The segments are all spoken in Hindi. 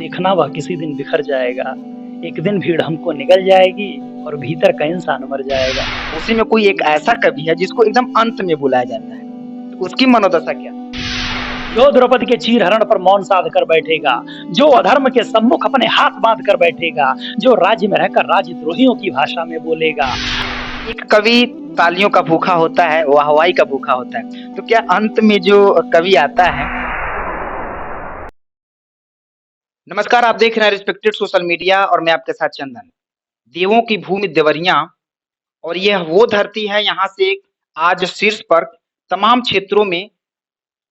देखना वह किसी दिन बिखर जाएगा। एक दिन भीड़ हमको निगल जाएगी और भीतर का इंसान मर जाएगा। उसी में कोई एक ऐसा कवि है जिसको एकदम अंत में बुलाया जाता है, तो उसकी मनोदशा क्या? जो द्रौपदी के चीर हरण पर मौन साध कर बैठेगा, जो अधर्म के सम्मुख अपने हाथ बांध कर बैठेगा, जो राज्य में रहकर राजद्रोहियों की भाषा में बोलेगा। एक कवि तालियों का भूखा होता है, वाहवाही का भूखा होता है, तो क्या अंत में जो कवि आता है। नमस्कार, आप देख रहे हैं रिस्पेक्टेड सोशल मीडिया और मैं आपके साथ चंदन। देवों की भूमि देवरिया और यह वो धरती है, यहाँ से आज शीर्ष पर तमाम क्षेत्रों में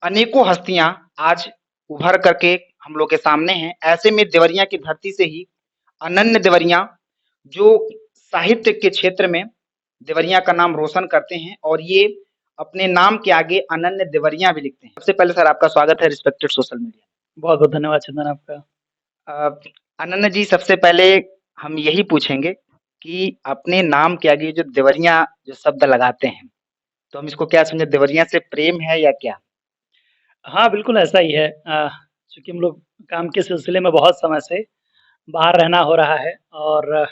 अनेकों हस्तियां आज उभर करके हम लोग के सामने हैं। ऐसे में देवरिया की धरती से ही अनन्य देवरिया जो साहित्य के क्षेत्र में देवरिया का नाम रोशन करते हैं और ये अपने नाम के आगे अनन्य देवरिया भी लिखते हैं। सबसे पहले सर आपका स्वागत है रिस्पेक्टेड सोशल मीडिया। बहुत बहुत धन्यवाद चंदन आपका। अनन्य जी, सबसे पहले हम यही पूछेंगे कि अपने नाम के आगे जो देवरिया जो शब्द लगाते हैं, तो हम इसको क्या समझे, देवरिया से प्रेम है या क्या? हाँ, बिल्कुल ऐसा ही है। चूँकि हम लोग काम के सिलसिले में बहुत समय से बाहर रहना हो रहा है और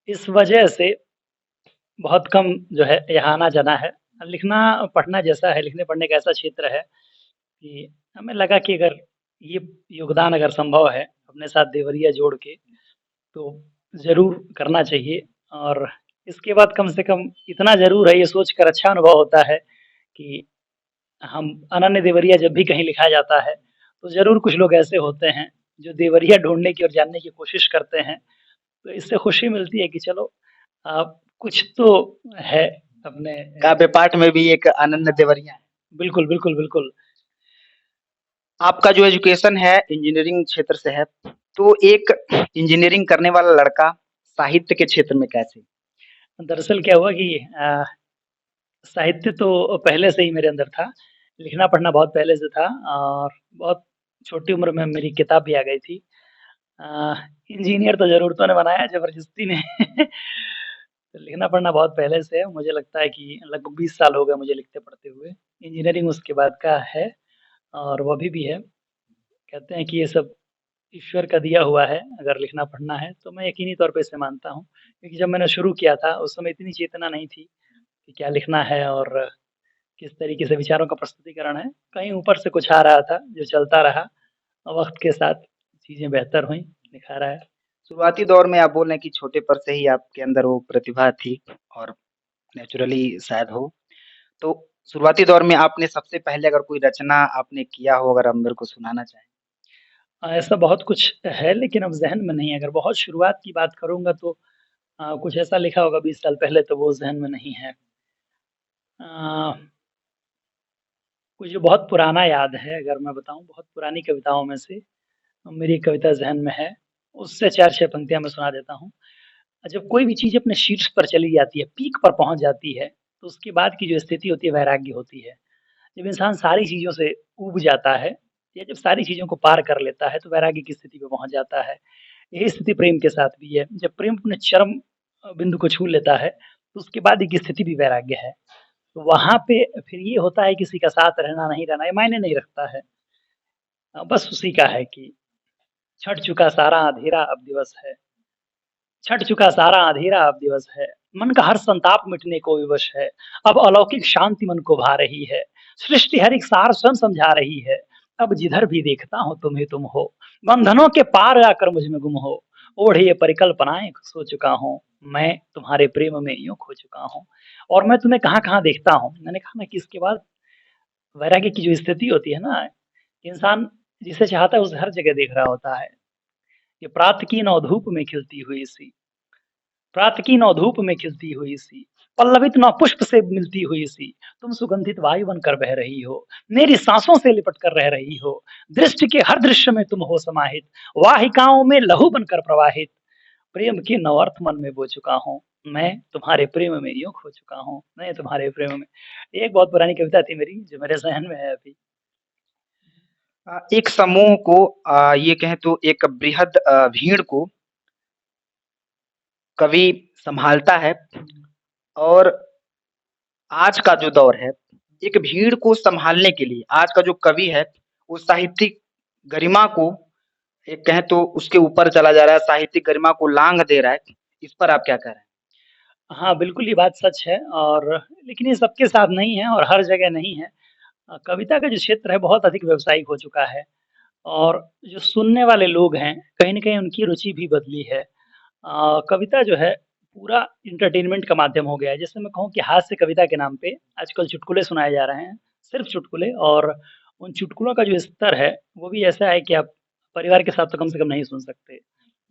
इस वजह से बहुत कम जो है यहाँ आना-जाना है। लिखना-पढ़ना जैसा है, लिखने-पढ़ने का ऐसा क्षेत्र है कि हमें लगा कि अगर ये योगदान अगर संभव है अपने साथ देवरिया जोड़ के, तो ज़रूर करना चाहिए। और इसके बाद कम से कम इतना ज़रूर है, ये सोचकर अच्छा अनुभव होता है कि हम अनन्य देवरिया जब भी कहीं लिखा जाता है, तो ज़रूर कुछ लोग ऐसे होते हैं जो देवरिया ढूँढने की और जानने की कोशिश करते हैं। तो इससे खुशी मिलती है कि चलो कुछ तो है अपने। काव्य पाठ में भी एक अनन्य देवरिया है। बिल्कुल, बिल्कुल, बिल्कुल। आपका जो एजुकेशन है इंजीनियरिंग क्षेत्र से है, तो एक इंजीनियरिंग करने वाला लड़का साहित्य के क्षेत्र में कैसे? दरअसल क्या हुआ कि साहित्य तो पहले से ही मेरे अंदर था, लिखना-पढ़ना बहुत पहले से था और बहुत छोटी उम्र में मेरी किताब भी आ गई थी। अ, इंजीनियर तो ज़रूरतों ने बनाया, ज़बरदस्ती ने। तो लिखना-पढ़ना बहुत पहले से है, मुझे लगता है कि लगभग 20 साल हो गए मुझे लिखते-पढ़ते हुए। इंजीनियरिंग उसके बाद का है और वो अभी भी है। कहते हैं कि ये सब ईश्वर का दिया हुआ है, अगर लिखना-पढ़ना है, तो मैं यकीनी तौर पे इसे मानता हूँ। क्योंकि जब मैंने शुरू किया था, उस समय इतनी चेतना नहीं थी कि क्या लिखना है और किस तरीके से विचारों का प्रस्तुतिकरण है। कहीं ऊपर से कुछ आ रहा था, जो चलता रहा और वक़्त के साथ चीज़ें बेहतर हुईं, निखार आया। शुरुआती दौर में आप बोल रहे हैं कि छोटे पर से ही आपके अंदर वो प्रतिभा थी और नेचुरली शायद हो। तो शुरुआती दौर में आपने सबसे पहले अगर कोई रचना आपने किया हो, अगर आप मेरे को सुनाना चाहें? ऐसा बहुत कुछ है लेकिन अब ज़हन में नहीं है। अगर बहुत शुरुआत की बात करूँगा तो कुछ ऐसा लिखा होगा 20 साल पहले तो वो ज़हन में नहीं है। अ, कुछ जो बहुत पुराना याद है अगर मैं बताऊँ बहुत पुरानी कविताओं में से मेरी एक कविता ज़हन में है, उससे 4-6 पंक्तियाँ मैं सुना देता हूँ। जब कोई भी चीज़ अपने शीर्ष पर चली जाती है, पीक पर पहुँच जाती है, तो उसके बाद की जो स्थिति होती है वैराग्य होती है। जब इंसान सारी चीज़ों से ऊब जाता है या जब सारी चीज़ों को पार कर लेता है, तो वैराग्य की स्थिति पे पहुँच जाता है। यही स्थिति प्रेम के साथ भी है। जब प्रेम अपने चरम बिंदु को छू लेता है, तो उसके बाद की स्थिति भी वैराग्य है। तो वहाँ पे फिर ये होता है किसी का साथ रहना, नहीं रहना, ये मायने नहीं रखता है। बस उसी का है कि छँट चुका सारा अँधेरा अब दिवस है। छँट चुका सारा अँधेरा अब दिवस है। मन का हर संताप मिटने को विवश है। अब अलौकिक शांति मन को भा रही है। सृष्टि हर एक सार स्वयं समझा रही है। अब जिधर भी देखता हूँ तुम ही तुम हो। बंधनों के पार आकर मुझ में गुम हो। ओढ़े ये परिकल्पनाएँ सो चुका हूँ। मैं तुम्हारे प्रेम में यूँ खो चुका हूँ। और मैं तुम्हें कहाँ-कहाँ देखता हूँ। मैंने कहा ना कि इसके बाद वैराग्य की जो स्थिति होती है ना, इंसान जिसे चाहता है उसे हर जगह देख रहा होता है। ये प्रात की नवधूप में खिलती हुई सी, प्रात की नवधूप में खिलती हुई सी, पल्लवित नवपुष्प से मिलती हुई सी, तुम सुगंधित वायु बनकर बह रही हो, मेरी सांसों से लिपट कर रह रही हो, दृष्टि के हर दृश्य में तुम हो समाहित, वाहिकाओं में लहू बनकर प्रवाहित, प्रेम के नवअर्थ मन में बो चुका हूँ, मैं तुम्हारे प्रेम में यूँ खो चुका हूँ, मैं तुम्हारे प्रेम में। एक बहुत पुरानी कविता थी मेरी जो मेरे ज़हन में है अभी। एक समूह को ये कहें तो एक बृहद भीड़ को कवि सँभालता है और आज का जो दौर है, एक भीड़ को सँभालने के लिए आज का जो कवि है, वो साहित्यिक गरिमा को एक कहें तो उसके ऊपर चला जा रहा है, साहित्यिक गरिमा को लांघ दे रहा है। इस पर आप क्या कह रहे हैं? हाँ, बिल्कुल ये बात सच है और लेकिन ये सबके साथ नहीं है और हर जगह नहीं है। कविता का जो क्षेत्र है बहुत अधिक व्यावसायिक हो चुका है और जो सुनने वाले लोग हैं, कहीं न कहीं उनकी रुचि भी बदली है। कविता जो है पूरा एंटरटेनमेंट का माध्यम हो गया है। जैसे मैं कहूँ कि हास्य कविता के नाम पे आजकल चुटकुले सुनाए जा रहे हैं, सिर्फ़ चुटकुले और उन चुटकुलों का जो स्तर है, वो भी ऐसा है कि आप परिवार के साथ तो कम से कम नहीं सुन सकते।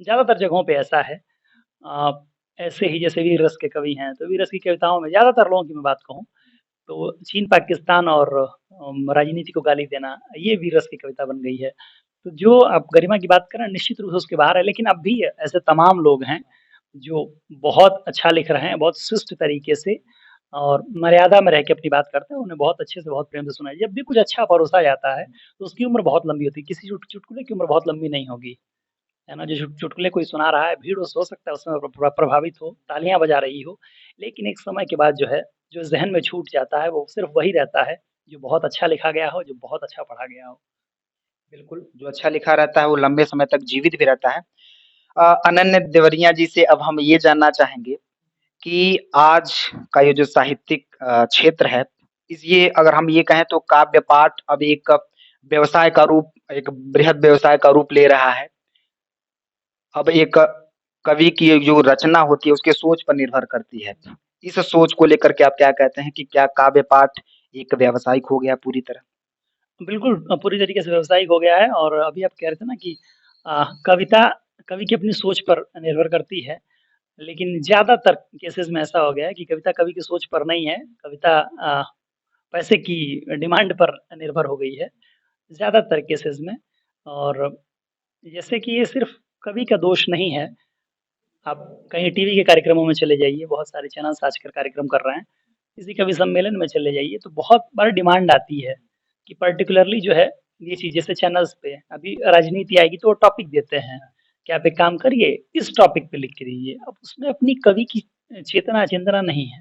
ज़्यादातर जगहों पे ऐसा है। अ, ऐसे ही जैसे वीर रस के कवि हैं, तो वीर रस की कविताओं में ज़्यादातर लोगों की मैं बात कहूँ, तो चीन, पाकिस्तान और राजनीति को गाली देना, ये वीर रस की कविता बन गई है। तो जो आप गरिमा की बात कर रहे हैं, निश्चित रूप से उसके बाहर है, लेकिन अब भी ऐसे तमाम लोग हैं, जो बहुत अच्छा लिख रहे हैं, बहुत शिष्ट तरीके से और मर्यादा में रह के अपनी बात करते हैं, उन्हें बहुत अच्छे से, बहुत प्रेम से सुना। जब भी कुछ अच्छा परोसा जाता है, तो उसकी उम्र बहुत लंबी होती है, किसी चुटकुले की उम्र बहुत लंबी नहीं होगी, है ना? जो चुटकुले कोई सुना रहा है, भीड़ उस हो सकता है उसमें प्रभावित हो, तालियाँ बजा रही हो, लेकिन एक समय के बाद जो है, जो ज़हन में छूट जाता है, वो सिर्फ़ वही रहता है, जो बहुत अच्छा लिखा गया हो, जो बहुत अच्छा पढ़ा गया हो। बिल्कुल, जो अच्छा लिखा रहता है वो लंबे समय तक जीवित भी रहता है। अनन्य देवरिया जी से अब हम ये जानना चाहेंगे कि आज का ये जो साहित्यिक क्षेत्र है, इस ये अगर हम ये कहें तो काव्य पाठ अब एक व्यवसाय का रूप, एक बृहद व्यवसाय का रूप ले रहा है। अब एक कवि की जो रचना होती है उसके सोच पर निर्भर करती है। इस सोच को लेकर के आप क्या कहते हैं कि क्या काव्य पाठ एक व्यावसायिक हो गया पूरी तरह? बिल्कुल पूरी तरीके से व्यावसायिक हो गया है और अभी आप कह रहे थे ना कि कविता कवि की अपनी सोच पर निर्भर करती है, लेकिन ज़्यादातर केसेज़ में ऐसा हो गया है कि कविता कवि की सोच पर नहीं है, कविता पैसे की डिमांड पर निर्भर हो गई है, ज़्यादातर केसेज़ में और जैसे कि ये सिर्फ़ कवि का दोष नहीं है, आप कहीं टीवी के कार्यक्रमों में चले जाइए, बहुत सारे चैनल्स आजकल कार्यक्रम कर रहे हैं। किसी कवि सम्मेलन में चले जाइए, तो बहुत बार डिमांड आती है कि पर्टिकुलरली जो है, ये चीज़ जैसे चैनल्स पे अभी राजनीति आएगी तो वो टॉपिक देते हैं, कि आप एक काम करिए, इस टॉपिक पे लिख के दीजिए। अब उसमें अपनी कवि की चेतना, चिंतना नहीं है,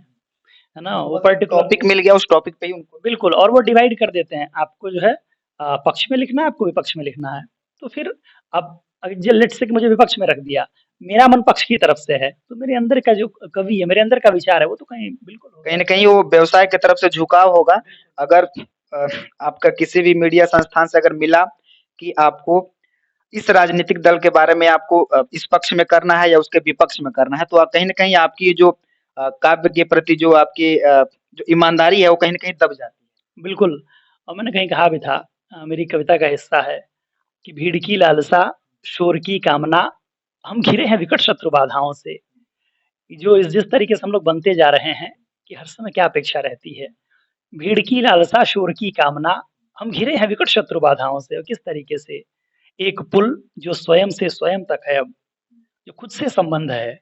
है ना? वो बस पर्टिकुलर टॉपिक मिल गया उस टॉपिक पे ही उनको। बिल्कुल और वो डिवाइड कर देते हैं, आपको जो है पक्ष में लिखना है, आपको विपक्ष में लिखना है। तो फिर अब ज लेट्स से कि मुझे विपक्ष में रख दिया, मेरा मन पक्ष की तरफ से है, तो मेरे अंदर का जो कवि है, मेरे अंदर का विचार है, वो तो कहीं बिल्कुल कहीं होगा। न कहीं वो व्यवसाय की तरफ से झुकाव होगा। अगर आपका किसी भी मीडिया संस्थान से अगर मिला कि आपको इस राजनीतिक दल के बारे में आपको इस पक्ष में करना है या उसके विपक्ष में करना है, तो आप कहीं न कहीं आपकी जो काव्य के प्रति जो आपकी जो ईमानदारी है, वो कहीं न कहीं दब जाती है। बिल्कुल और मैंने कहीं कहा भी था मेरी कविता का हिस्सा है कि भीड़ की लालसा, शोर की कामना, हम घिरे हैं विकट शत्रु बाधाओं से। जो इस जिस तरीके से हम लोग बनते जा रहे हैं कि हर समय क्या अपेक्षा रहती है। भीड़ की लालसा, शोर की कामना, हम घिरे हैं विकट शत्रु बाधाओं से और किस तरीके से? एक पुल जो स्वयं से स्वयं तक है अब, जो खुद से संबंध है।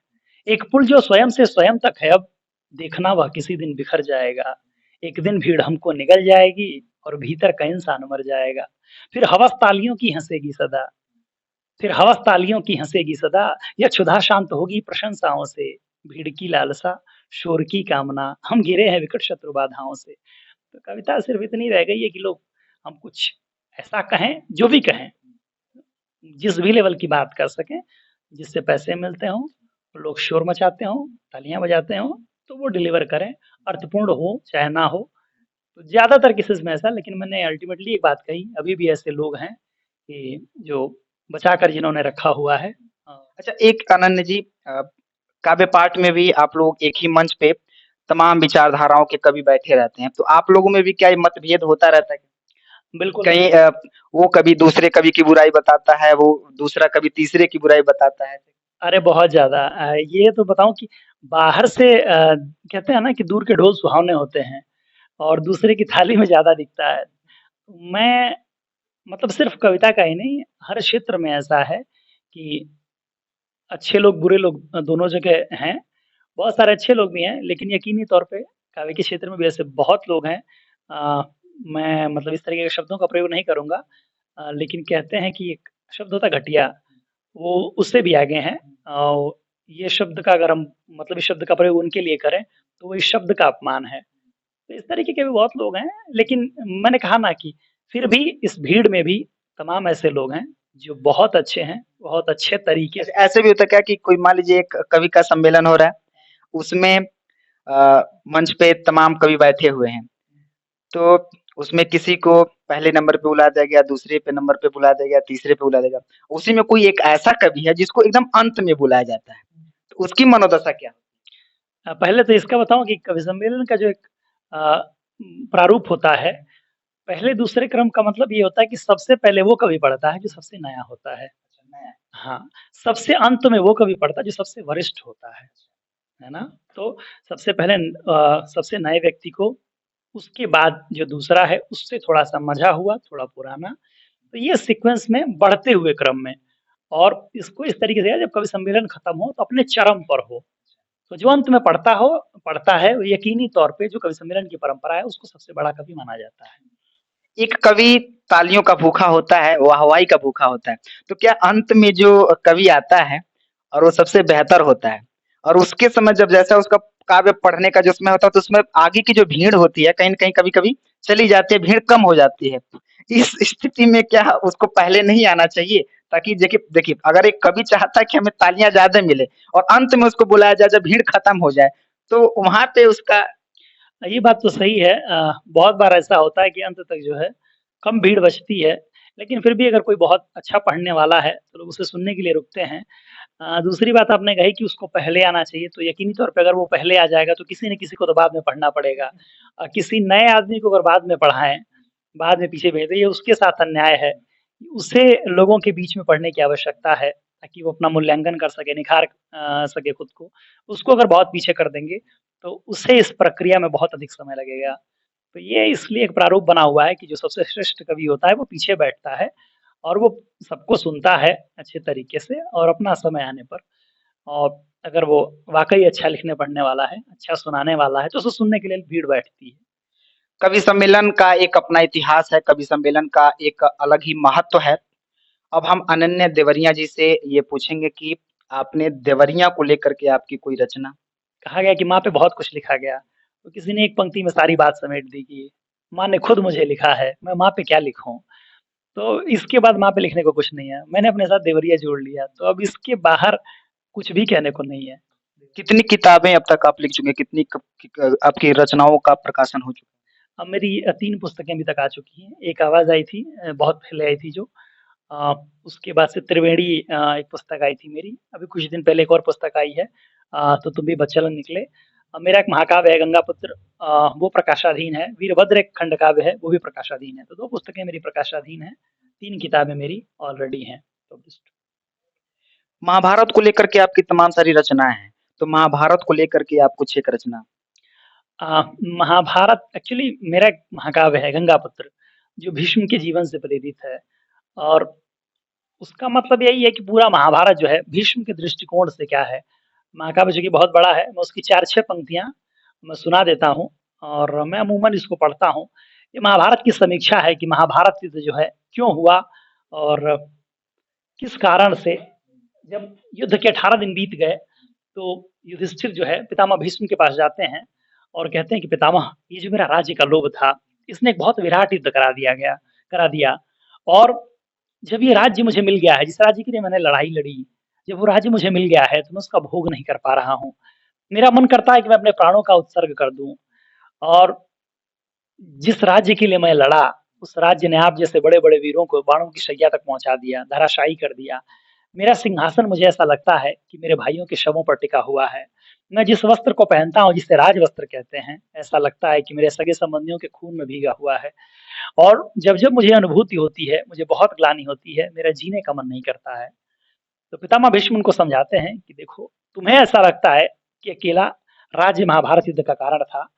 एक पुल जो स्वयं से स्वयं तक है अब, देखना वह किसी दिन बिखर जाएगा। एक दिन भीड़ हमको निगल जाएगी और भीतर का इंसान मर जाएगा। फिर हवस तालियों की हँसेगी सदा, फिर हवस तालियों की हँसेगी सदा, यह क्षुधा शांत होगी प्रशंसाओं से। भीड़ की लालसा, शोर की कामना, हम घिरे हैं विकट शत्रु बाधाओं से। तो कविता सिर्फ़ इतनी रह गई है कि लोग हम कुछ ऐसा कहें, जो भी कहें, जिस भी लेवल की बात कर सकें, जिससे पैसे मिलते हों, लोग शोर मचाते हों, तालियाँ बजाते हों, तो वो डिलीवर करें, अर्थपूर्ण हो चाहे ना हो। तो ज़्यादातर केसेज़ में ऐसा लेकिन मैंने अल्टीमेटली एक बात कही, अभी भी ऐसे लोग हैं कि जो बचाकर जिन्होंने रखा हुआ है। अच्छा, एक अनन्य जी, काव्य पाठ में भी आप लोग एक ही मंच पे तमाम विचारधाराओं के कवि बैठे रहते हैं, तो आप लोगों में भी क्या ये मतभेद होता रहता है? बिल्कुल, कहीं वो कवि दूसरे कवि की बुराई बताता है, वो दूसरा कवि तीसरे की बुराई बताता है। अरे बहुत ज़्यादा ये तो बताऊँ कि बाहर से कहते हैं ना कि दूर के ढोल सुहावने होते हैं और दूसरे की थाली में ज़्यादा दिखता है। मैं मतलब सिर्फ़ कविता का ही नहीं, हर क्षेत्र में ऐसा है कि अच्छे लोग, बुरे लोग दोनों जगह हैं। बहुत सारे अच्छे लोग भी हैं, लेकिन यकीनी तौर पे काव्य के क्षेत्र में भी ऐसे बहुत लोग हैं। अ, मैं मतलब इस तरीके के शब्दों का प्रयोग नहीं करूँगा लेकिन कहते हैं कि एक शब्द होता है घटिया, वो उससे भी आगे हैं। ये शब्द का अगर हम मतलब इस शब्द का प्रयोग उनके लिए करें, तो वो इस शब्द का अपमान है। तो इस तरीके के भी बहुत लोग हैं, लेकिन मैंने कहा ना कि फिर भी इस भीड़ में भी तमाम ऐसे लोग हैं, जो बहुत अच्छे हैं, बहुत अच्छे तरीके ऐसे से। ऐसे भी होता है क्या कि कोई मान लीजिए एक कवि का सम्मेलन हो रहा है, उसमें मंच पे तमाम कवि बैठे हुए हैं, तो उसमें किसी को पहले नंबर पे बुला दिया गया, दूसरे पे नंबर पे बुला दिया गया, तीसरे पे बुला दिया गया। उसी में कोई एक ऐसा कवि है जिसको एकदम अंत में बुलाया जाता है, तो उसकी मनोदशा क्या? पहले तो इसका बताऊँ कि कवि सम्मेलन का जो एक अ, प्रारूप होता है, पहले दूसरे क्रम का मतलब ये होता है कि सबसे पहले वो कवि पढ़ता है जो सबसे नया होता है। हाँ, सबसे अंत में वो कवि पढ़ता है जो सबसे वरिष्ठ होता है ना? तो सबसे पहले सबसे नए व्यक्ति को, उसके बाद जो दूसरा है उससे थोड़ा-सा मँझा हुआ, थोड़ा पुराना, तो ये सीक्वेंस में बढ़ते हुए क्रम में। और इसको इस तरीके से है जब कवि सम्मेलन खत्म हो तो अपने चरम पर हो। तो जो अंत में पढ़ता है वो यकीनी तौर पे जो कवि सम्मेलन की परंपरा है उसको सबसे बड़ा कवि माना जाता है। एक कवि तालियों का भूखा होता है, वाहवाही का भूखा होता है। तो क्या अंत में जो कवि आता है और वो सबसे बेहतर होता है और उसके समय जब जैसा उसका काव्य पढ़ने का जो समय होता है तो उसमें आगे की जो भीड़ होती है कहीं न कहीं कभी-कभी चली जाती है, भीड़ कम हो जाती है। इस स्थिति में क्या उसको पहले नहीं आना चाहिए? ताकि देखिए देखिए अगर एक कवि चाहता है कि हमें तालियाँ ज़्यादा मिले और अंत में उसको बुलाया जाए जब भीड़ खत्म हो जाए, तो वहाँ पे उसका ये बात तो सही है। बहुत बार ऐसा होता है कि अंत तक जो है कम भीड़ बचती है, लेकिन फिर भी अगर कोई बहुत अच्छा पढ़ने वाला है तो लोग उसे सुनने के लिए रुकते हैं। दूसरी बात आपने कही कि उसको पहले आना चाहिए, तो यकीनी तौर पे अगर वो पहले आ जाएगा तो किसी न किसी को तो बाद में पढ़ना पड़ेगा। किसी नए आदमी को अगर बाद में पढ़ाएँ, बाद में पीछे भेज दें, ये उसके साथ अन्याय है। उसे लोगों के बीच में पढ़ने की आवश्यकता है, ताकि वो अपना मूल्यांकन कर सके, निखार सके खुद को। उसको अगर बहुत पीछे कर देंगे, तो उसे इस प्रक्रिया में बहुत अधिक समय लगेगा। तो ये इसलिए एक प्रारूप बना हुआ है कि जो सबसे श्रेष्ठ कवि होता है, वो पीछे बैठता है और वो सबको सुनता है अच्छे तरीके से और अपना समय आने पर, और अगर वो वाक़ई अच्छा लिखने-पढ़ने वाला है, अच्छा सुनाने वाला है, तो उसे सुनने के लिए भीड़ बैठती है। कवि सम्मेलन का एक अपना इतिहास है, कवि सम्मेलन का एक अलग ही महत्व है। अब हम अनन्या देवरिया जी से ये पूछेंगे कि आपने देवरिया को लेकर के आपकी कोई रचना? कहा गया कि माँ पे बहुत कुछ लिखा गया, तो किसी ने एक पंक्ति में सारी बात समेट दी कि माँ ने खुद मुझे लिखा है, मैं माँ पे क्या लिखूँ? तो इसके बाद माँ पे लिखने को कुछ नहीं है। मैंने अपने साथ देवरिया जोड़ लिया, तो अब इसके बाहर कुछ भी कहने को नहीं है। कितनी किताबें अब तक आप लिख चुके हैं? कितनी आपकी रचनाओं का प्रकाशन हो चुका अब मेरी 3 पुस्तकें अभी तक आ चुकी हैं। एक आवाज़ आई थी, बहुत पहले आई थी जो, अ, उसके बाद से त्रिवेणी एक पुस्तक आई थी मेरी। अभी कुछ दिन पहले एक और पुस्तक आई है, तो तुम भी बच्चलन निकले। मेरा एक महाकाव्य है गंगापुत्र, वो प्रकाशाधीन है। वीरभद्र एक खंड काव्य है, वो भी प्रकाशाधीन है। तो 2 पुस्तकें मेरी प्रकाशाधीन हैं, 3 किताबें मेरी ऑलरेडी हैं पब्लिश्ड। है? महाभारत को लेकर के आपकी तमाम सारी रचनाएँ हैं, तो महाभारत को लेकर के आप कुछ एक रचना महाभारत एक्चुअली मेरा एक महाकाव्य है गंगापुत्र, जो भीष्म के जीवन से प्रेरित है, और उसका मतलब यही है कि पूरा महाभारत जो है भीष्म के दृष्टिकोण से क्या है। महाकाव्य जो कि बहुत बड़ा है, मैं उसकी 4-6 पंक्तियाँ मैं सुना देता हूँ और मैं अमूमन इसको पढ़ता हूँ। ये महाभारत की समीक्षा है कि महाभारत युद्ध जो है क्यों हुआ और किस कारण से। जब युद्ध के 18 दिन बीत गए, तो युधिष्ठिर जो है पितामह भीष्म के पास जाते हैं और कहते हैं कि पितामह, ये जो मेरा राज्य का लोभ था, इसने एक बहुत विराट युद्ध करा दिया, और जब ये राज्य मुझे मिल गया है, जिस राज्य के लिए मैंने लड़ाई लड़ी, जब वो राज्य मुझे मिल गया है, तो मैं उसका भोग नहीं कर पा रहा हूँ। मेरा मन करता है कि मैं अपने प्राणों का उत्सर्ग कर दूँ, और जिस राज्य के लिए मैं लड़ा, उस राज्य ने आप जैसे बड़े-बड़े वीरों को बाणों की शैया तक पहुँचा दिया, धराशायी कर दिया। मेरा सिंहासन, मुझे ऐसा लगता है कि मेरे भाइयों के शवों पर टिका हुआ है। मैं जिस वस्त्र को पहनता हूँ, जिसे राजवस्त्र कहते हैं, ऐसा लगता है कि मेरे सगे-संबंधियों के खून में भीगा हुआ है। और जब-जब मुझे अनुभूति होती है, मुझे बहुत ग्लानि होती है, मेरा जीने का मन नहीं करता है। तो पितामह भीष्म उनको समझाते हैं कि देखो, तुम्हें ऐसा लगता है कि अकेला राज्य महाभारत युद्ध का कारण था।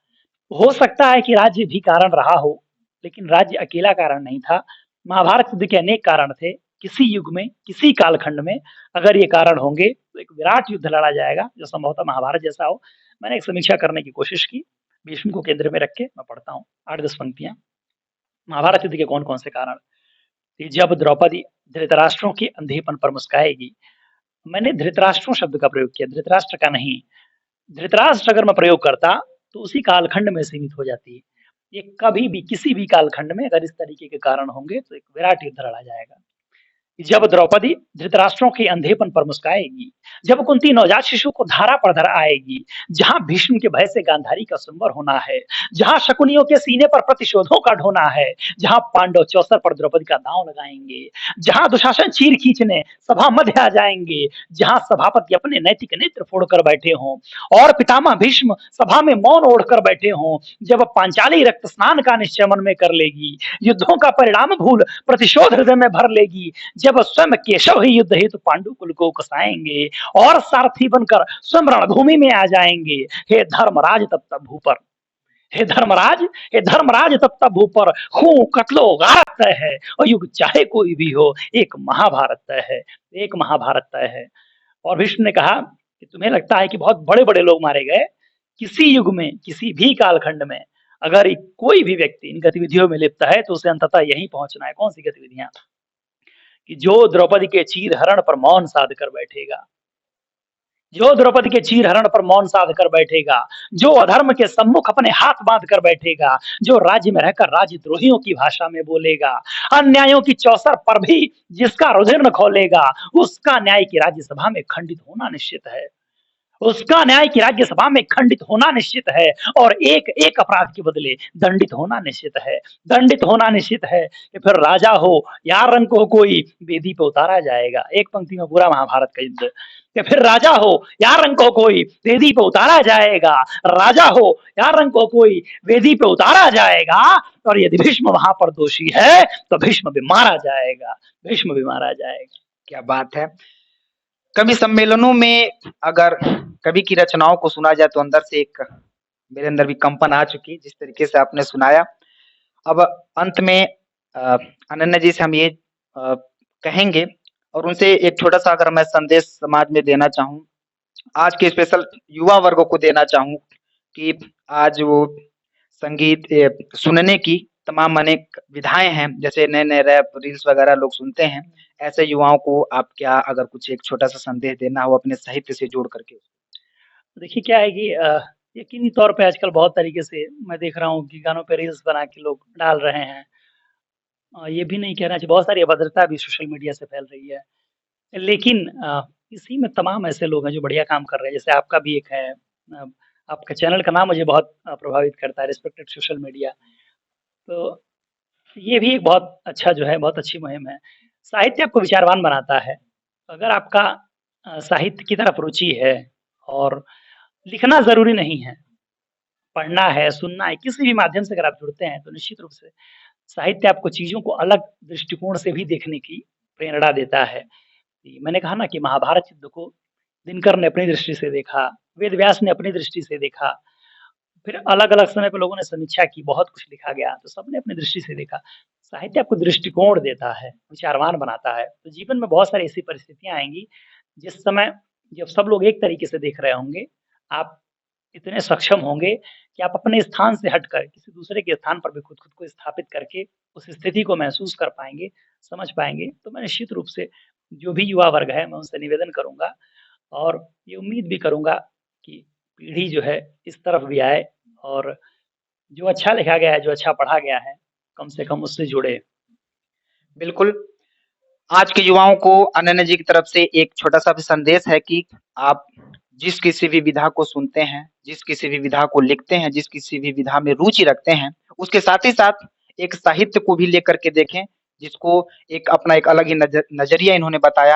हो सकता है कि राज्य भी कारण रहा हो, लेकिन राज्य अकेला कारण नहीं था। महाभारत युद्ध के अनेक कारण थे। किसी युग में, किसी कालखंड में अगर ये कारण होंगे, तो एक विराट युद्ध लड़ा जाएगा, जो संभवतः महाभारत जैसा हो। मैंने एक समीक्षा करने की कोशिश की, भीष्म को केंद्र में रख के मैं पढ़ता हूँ 8-10 पंक्तियाँ। महाभारत युद्ध के कौन-कौन से कारण? कि जब द्रौपदी धृतराष्ट्रों के अंधेपन पर मुस्काएगी। मैंने धृतराष्ट्रों शब्द का प्रयोग किया, धृतराष्ट्र का नहीं। धृतराष्ट्र अगर मैं प्रयोग करता, तो उसी कालखंड में सीमित हो जाती। ये कभी भी, किसी भी कालखंड में अगर इस तरीके के कारण होंगे, तो एक विराट युद्ध लड़ा जाएगा। जब द्रौपदी धृतराष्ट्रों के अंधेपन पर मुस्काएगी, जब कुंती नवजात शिशु को धारा पर धर आएगी, जहां भीष्म के भय से गांधारी का संवर होना है, जहां शकुनियों के सीने पर प्रतिशोधों का ढोना है, जहां पांडव चौसर पर द्रौपदी का दांव लगाएंगे, जहां दुशासन चीर खींचने सभा मध्य आ जाएंगे, जहां सभापति अपने नैतिक नेत्र फोड़कर बैठे हों और पितामह भीष्म सभा में मौन ओढ़कर बैठे हों, जब पांचाली रक्त स्नान का निश्चय मन में कर लेगी, युद्धों का परिणाम भूल प्रतिशोध हृदय में भर लेगी, जब स्वयं केशव ही युद्ध हेतु पांडु कुल को उकसाएंगे और सारथी बनकर स्वयं रणभूमि में आ जाएंगे, हे धर्मराज तब तब भूपर, हे धर्मराज, हे धर्मराज तब तब भूपर खूं कत्लो गारत तय है, और युग चाहे कोई भी हो एक महाभारत तय है, एक महाभारत तय है। और भीष्म ने कहा कि तुम्हें लगता है कि बहुत बड़े बड़े लोग मारे गए, किसी युग में किसी भी कालखंड में अगर कोई भी व्यक्ति इन गतिविधियों में लिप्त है तो उसे अंततः यहीं पहुंचना है। कौन सी गतिविधियां? कि जो द्रौपदी के चीर हरण पर मौन साध कर बैठेगा, जो द्रौपदी के चीर हरण पर मौन साध कर बैठेगा, जो अधर्म के सम्मुख अपने हाथ बांध कर बैठेगा, जो राज्य में रहकर राजद्रोहियों की भाषा में बोलेगा, अन्यायों की चौसर पर भी जिसका रुधिर न खोलेगा, उसका न्याय की राज्यसभा में खंडित होना निश्चित है, उसका न्याय की राज्यसभा में खंडित होना निश्चित है, और एक एक अपराध के बदले दंडित होना निश्चित है, दंडित होना निश्चित है। कि फिर राजा हो या रंक हो कोई वेदी पे उतारा जाएगा। एक पंक्ति में पूरा महाभारत का युद्ध। कि फिर राजा हो या रंक हो कोई वेदी पे उतारा जाएगा, राजा हो या रंक हो कोई वेदी पे उतारा जाएगा, और यदि भीष्म वहां पर दोषी है तो भीष्म भी मारा जाएगा, भीष्म भी मारा जाएगा। क्या बात है। कवि सम्मेलनों में अगर कवि की रचनाओं को सुना जाए तो अंदर से एक मेरे अंदर भी कंपन आ चुकी, जिस तरीके से आपने सुनाया। अब अंत में अनन्या जी से हम ये कहेंगे और उनसे एक छोटा-सा अगर मैं संदेश समाज में देना चाहूँ, आज के स्पेशल युवा वर्ग को देना चाहूँ कि आज वो संगीत सुनने की तमाम अनेक विधाएँ हैं, जैसे नए-नए रैप, रील्स वगैरह लोग सुनते हैं। ऐसे युवाओं को आप क्या अगर कुछ एक छोटा-सा संदेश देना हो अपने साहित्य से जोड़ करके? देखिए क्या है कि यकीनी तौर पे आजकल बहुत तरीके से मैं देख रहा हूँ कि गानों पे रील्स बना के लोग डाल रहे हैं। ये भी नहीं कहना चाहिए, बहुत सारी अभद्रता भी सोशल मीडिया से फैल रही है। लेकिन इसी में तमाम ऐसे लोग हैं जो बढ़िया काम कर रहे हैं, जैसे आपका भी एक है। आपका चैनल का नाम मुझे बहुत प्रभावित करता है, रिस्पेक्टेड सोशल मीडिया। तो ये भी एक बहुत अच्छा जो है, बहुत अच्छी मुहिम है। साहित्य आपको विचारवान बनाता है। अगर आपका साहित्य की तरफ रुचि है, और लिखना ज़रूरी नहीं है, पढ़ना है, सुनना है, किसी भी माध्यम से अगर आप जुड़ते हैं तो निश्चित रूप से साहित्य आपको चीज़ों को अलग दृष्टिकोण से भी देखने की प्रेरणा देता है। मैंने कहा ना कि महाभारत युद्ध को दिनकर ने अपनी दृष्टि से देखा, वेद व्यास ने अपनी दृष्टि से देखा, फिर अलग-अलग समय पे लोगों ने समीक्षा की, बहुत कुछ लिखा गया, तो सबने अपनी दृष्टि से देखा। साहित्य आपको दृष्टिकोण देता है, विचारवान बनाता है। तो जीवन में बहुत सारी ऐसी परिस्थितियाँ आएँगी, जिस समय जब सब लोग एक तरीके से देख रहे होंगे, आप इतने सक्षम होंगे कि आप अपने स्थान से हटकर किसी दूसरे के स्थान पर भी खुद को स्थापित करके उस स्थिति को महसूस कर पाएँगे, समझ पाएँगे। तो मैं निश्चित रूप से जो भी युवा वर्ग है, मैं उनसे निवेदन करूँगा, और ये उम्मीद भी करूँगा कि पीढ़ी जो है इस तरफ भी आए, और जो अच्छा लिखा गया है, जो अच्छा पढ़ा गया है, कम से कम उससे जुड़े। बिल्कुल। आज के युवाओं को अनन्या जी की तरफ से एक छोटा-सा भी संदेश है कि आप जिस किसी भी विधा को सुनते हैं, जिस किसी भी विधा को लिखते हैं, जिस किसी भी विधा में रुचि रखते हैं, उसके साथ ही साथ एक साहित्य को भी लेकर के देखें, जिसको एक अपना एक अलग ही नज़रिया इन्होंने बताया।